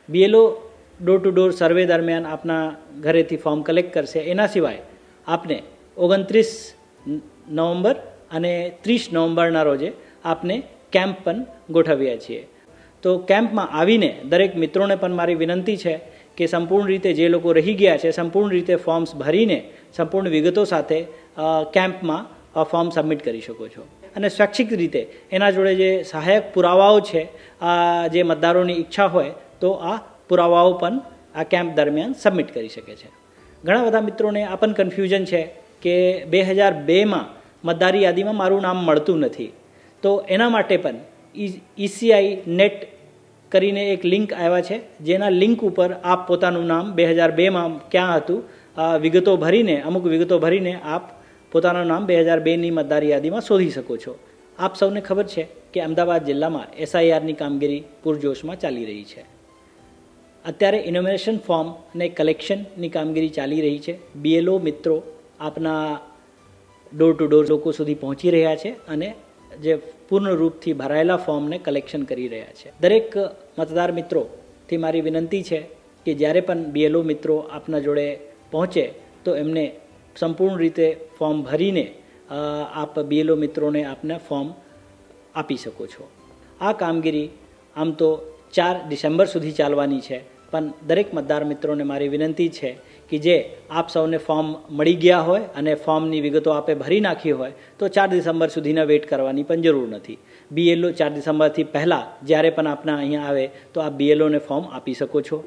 BLO door to door survey દરમિયાન આપના ઘરેથી ફોર્મ કલેક્ટ કરશે. એના સિવાય આપને 29 નવેમ્બર અને 30 નવેમ્બરના રોજે આપને કેમ્પ પણ ગોઠવ્યા છીએ. તો કેમ્પમાં આવીને દરેક મિત્રોને પણ મારી વિનંતી છે કે સંપૂર્ણ રીતે જે લોકો રહી ગયા છે સંપૂર્ણ રીતે ફોર્મ્સ ભરીને સંપૂર્ણ વિગતો સાથે કેમ્પમાં ફોર્મ સબમિટ કરી શકો છો. અને સ્વૈચ્છિક રીતે એના જોડે જે સહાયક પુરાવાઓ છે, જે મતદારોની ઈચ્છા હોય તો આ પુરાવાઓ પણ આ કેમ્પ દરમિયાન સબમિટ કરી શકે છે. ઘણા બધા મિત્રોને આ પણ કન્ફ્યુઝન છે કે 2002માં મતદારી યાદીમાં મારું નામ મળતું નથી. તો એના માટે પણ ECI નેટ કરીને એક લિંક આવ્યા છે, જેના લિંક ઉપર આપ પોતાનું નામ 2002માં ક્યાં હતું વિગતો ભરીને અમુક વિગતો ભરીને આપ પોતાનું નામ 2002ની મતદારી યાદીમાં શોધી શકો છો. આપ સૌને ખબર છે કે અમદાવાદ જિલ્લામાં SIRની કામગીરી પૂરજોશમાં ચાલી રહી છે. અત્યારે ઇનોમિનેશન ફોર્મ અને કલેક્શનની કામગીરી ચાલી રહી છે. BLO મિત્રો આપના ડોર ટુ ડોર લોકો સુધી પહોંચી રહ્યા છે અને જે પૂર્ણ રૂપથી ભરાયેલા ફોર્મને કલેક્શન કરી રહ્યા છે. દરેક મતદાર મિત્રોથી મારી વિનંતી છે કે જ્યારે પણ BLO મિત્રો આપના જોડે પહોંચે તો એમને સંપૂર્ણ રીતે ફોર્મ ભરીને આપ BLO મિત્રોને આપને ફોર્મ આપી શકો છો. આ કામગીરી આમ તો 4 ડિસેમ્બર સુધી ચાલવાની છે, પણ દરેક મતદાર મિત્રોને મારી વિનંતી છે કે જે આપ સૌને ફોર્મ મળી ગયા હોય અને ફોર્મની વિગતો આપે ભરી નાખી હોય તો 4 ડિસેમ્બર સુધીના વેઇટ કરવાની પણ જરૂર નથી. BLO 4 ડિસેમ્બરથી પહેલાં જ્યારે પણ આપના અહીંયા આવે તો આપ BLOને ફોર્મ આપી શકો છો.